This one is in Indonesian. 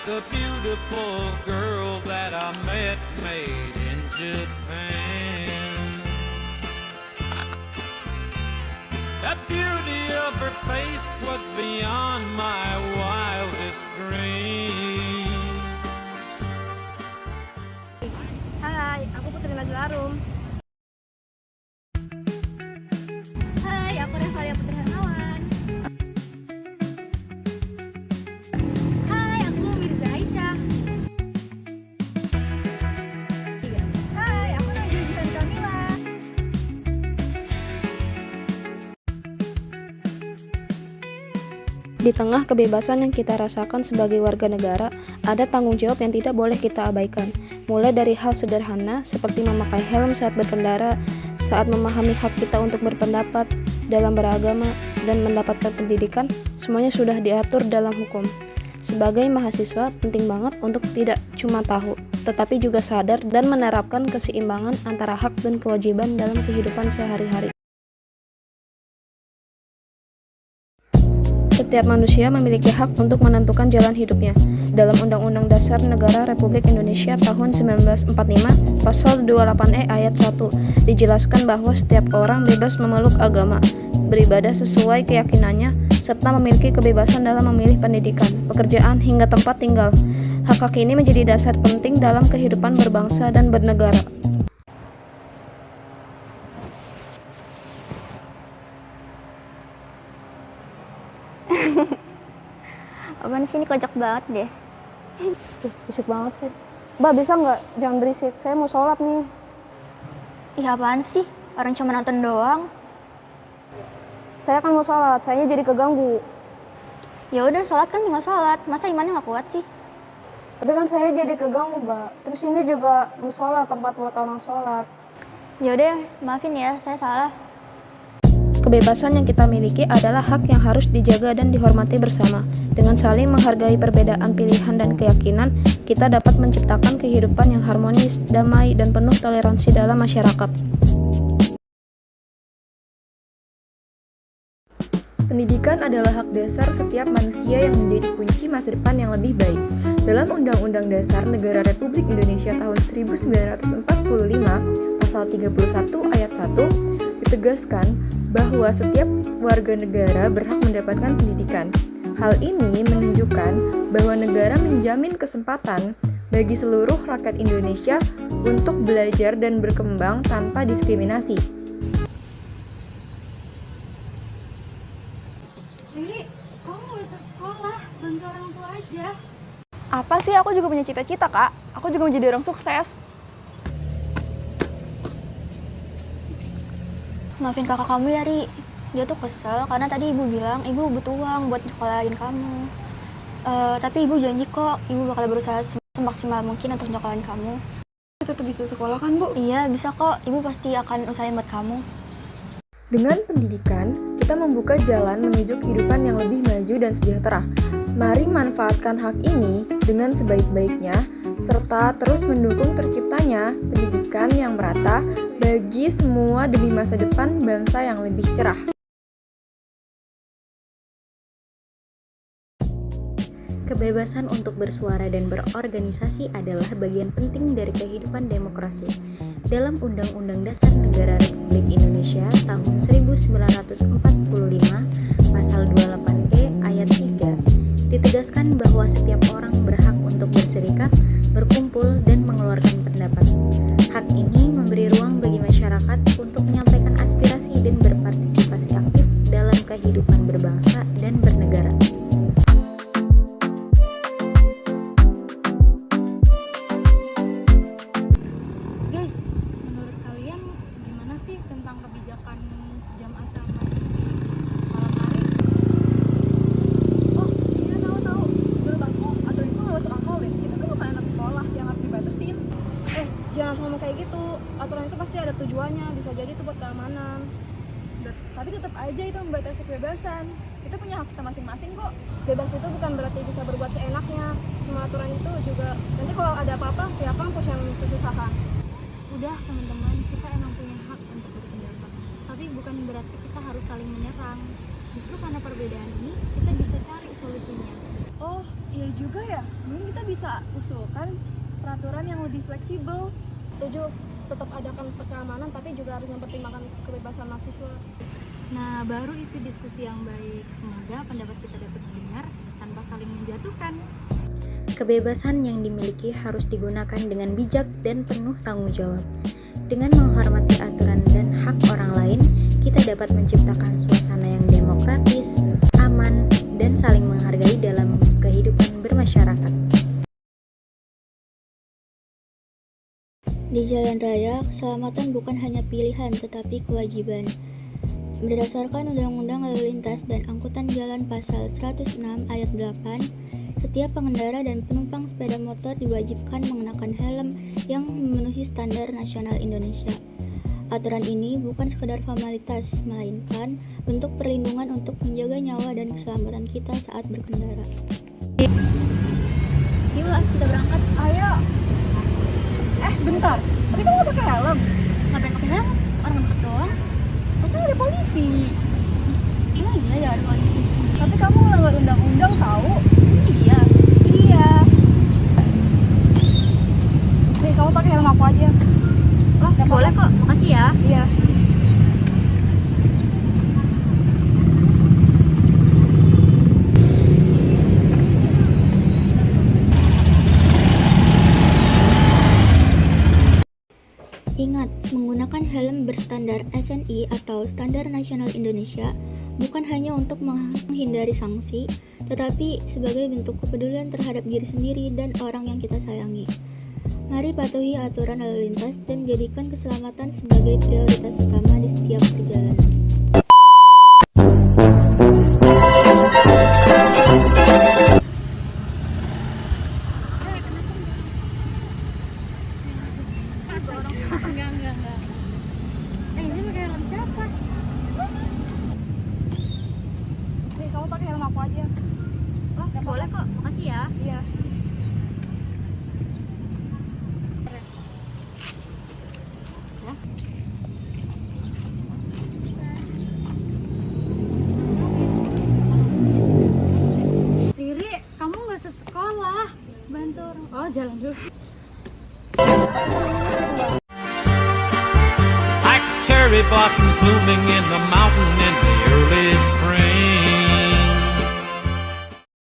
the beautiful girl that I met made in Japan. The beauty of her face was beyond my wildest dreams. Hai, aku Putri Najwa Arum. Hai, aku Revalia Putri Hermawan. Hai, aku Mirza Aisyah. Hai, aku Najwa Jihan Kamila. Di tengah kebebasan yang kita rasakan sebagai warga negara, ada tanggung jawab yang tidak boleh kita abaikan. Mulai dari hal sederhana seperti memakai helm saat berkendara, saat memahami hak kita untuk berpendapat dalam beragama, dan mendapatkan pendidikan, semuanya sudah diatur dalam hukum. Sebagai mahasiswa, penting banget untuk tidak cuma tahu, tetapi juga sadar dan menerapkan keseimbangan antara hak dan kewajiban dalam kehidupan sehari-hari. Setiap manusia memiliki hak untuk menentukan jalan hidupnya. Dalam Undang-Undang Dasar Negara Republik Indonesia tahun 1945, Pasal 28E ayat 1, dijelaskan bahwa setiap orang bebas memeluk agama, beribadah sesuai keyakinannya, serta memiliki kebebasan dalam memilih pendidikan, pekerjaan, hingga tempat tinggal. Hak-hak ini menjadi dasar penting dalam kehidupan berbangsa dan bernegara. Apaan sih, ini kocak banget deh. Berisik banget sih. Mbak, bisa nggak? Jangan berisik, saya mau sholat nih. Ih, apaan sih? Orang cuma nonton doang. Saya kan mau sholat, sayanya jadi keganggu. Ya udah, sholat kan tinggal sholat. Masa imannya nggak kuat sih? Tapi kan saya jadi keganggu, Mbak. Terus ini juga musola, tempat buat orang sholat. Ya udah, maafin ya, saya salah. Kebebasan yang kita miliki adalah hak yang harus dijaga dan dihormati bersama. Dengan saling menghargai perbedaan pilihan dan keyakinan, kita dapat menciptakan kehidupan yang harmonis, damai, dan penuh toleransi dalam masyarakat. Pendidikan adalah hak dasar setiap manusia yang menjadi kunci masa depan yang lebih baik. Dalam Undang-Undang Dasar Negara Republik Indonesia tahun 1945, Pasal 31 ayat 1, ditegaskan bahwa setiap warga negara berhak mendapatkan pendidikan. Hal ini menunjukkan bahwa negara menjamin kesempatan bagi seluruh rakyat Indonesia untuk belajar dan berkembang tanpa diskriminasi. Ri, kamu gak usah sekolah, bantu orang tua aja. Apa sih, aku juga punya cita-cita, Kak. Aku juga mau jadi orang sukses. Maafin kakak kamu ya, Ri. Dia tuh kesel karena tadi ibu bilang ibu butuh uang buat nyekolahin kamu. Tapi ibu janji kok, ibu bakal berusaha semaksimal mungkin untuk nyekolahin kamu. Tetap bisa sekolah kan, Bu? Iya, bisa kok. Ibu pasti akan usahain buat kamu. Dengan pendidikan, kita membuka jalan menuju kehidupan yang lebih maju dan sejahtera. Mari manfaatkan hak ini dengan sebaik-baiknya, serta terus mendukung terciptanya pendidikan yang merata bagi semua demi masa depan bangsa yang lebih cerah. Kebebasan untuk bersuara dan berorganisasi adalah bagian penting dari kehidupan demokrasi. Dalam Undang-Undang Dasar Negara Republik Indonesia tahun 1945, Pasal 28E ayat 3, ditegaskan bahwa setiap orang berhak untuk berserikat, berkumpul, dan mengeluarkan pendapat. Hak ini memberi ruang bagi masyarakat untuk menyampaikan aspirasi dan berpartisipasi aktif dalam kehidupan berbangsa dan bernegara. Guys, menurut kalian gimana sih tentang kebijakan jam asrama malam hari? Oh, iya tahu. Menurut aku, aturan itu nggak masuk akal deh. Itu kan bukan anak sekolah yang harus dibatasin. Jangan ngomong kayak gitu. Aturan itu pasti ada tujuannya. Bisa jadi itu buat keamanan. Tapi tetap aja itu membatasi kebebasan. Kita punya hak kita masing-masing kok. Bebas itu bukan berarti bisa berbuat seenaknya. Semua aturan itu juga nanti kalau ada apa-apa pihak kampus yang kesusahan. Udah teman-teman, kita emang punya hak untuk berpendapat. Tapi bukan berarti kita harus saling menyerang. Justru karena perbedaan ini, kita bisa cari solusinya. Oh, iya juga ya. Mungkin kita bisa usulkan peraturan yang lebih fleksibel. Setuju, tetap adakan keamanan tapi juga harus mempertimbangkan kebebasan mahasiswa. Nah, baru itu diskusi yang baik. Semoga pendapat kita dapat didengar tanpa saling menjatuhkan. Kebebasan yang dimiliki harus digunakan dengan bijak dan penuh tanggung jawab. Dengan menghormati aturan dan hak orang lain, kita dapat menciptakan suasana yang demokratis, aman, dan saling menghargai dalam kehidupan bermasyarakat. Di jalan raya, keselamatan bukan hanya pilihan tetapi kewajiban. Berdasarkan Undang-Undang Lalu Lintas dan Angkutan Jalan Pasal 106 Ayat 8, setiap pengendara dan penumpang sepeda motor diwajibkan mengenakan helm yang memenuhi standar nasional Indonesia. Aturan ini bukan sekedar formalitas, melainkan bentuk perlindungan untuk menjaga nyawa dan keselamatan kita saat berkendara. Yuk, kita berangkat. Ayo. Bentar. Tapi kamu nggak pakai helm. Ngapain pakai helm? Orang deket doang. Itu ada polisi. Emang iya ya ada polisi? Tapi kamu melanggar undang-undang tahu? Iya. Iya. Nih, kamu pakai helm aku aja. Oh, boleh kok. Makasih ya. Iya. Ingat, menggunakan helm berstandar SNI atau Standar Nasional Indonesia bukan hanya untuk menghindari sanksi, tetapi sebagai bentuk kepedulian terhadap diri sendiri dan orang yang kita sayangi. Mari patuhi aturan lalu lintas dan jadikan keselamatan sebagai prioritas utama di setiap perjalanan. Ini pakai helm siapa? Nih, kamu pakai helm aku aja. Boleh kok. Makasih ya. Iya. Riri, kamu nggak sesekolah. Bantu orang. Oh, jalan dulu. Like cherry blossoms blooming in the mountain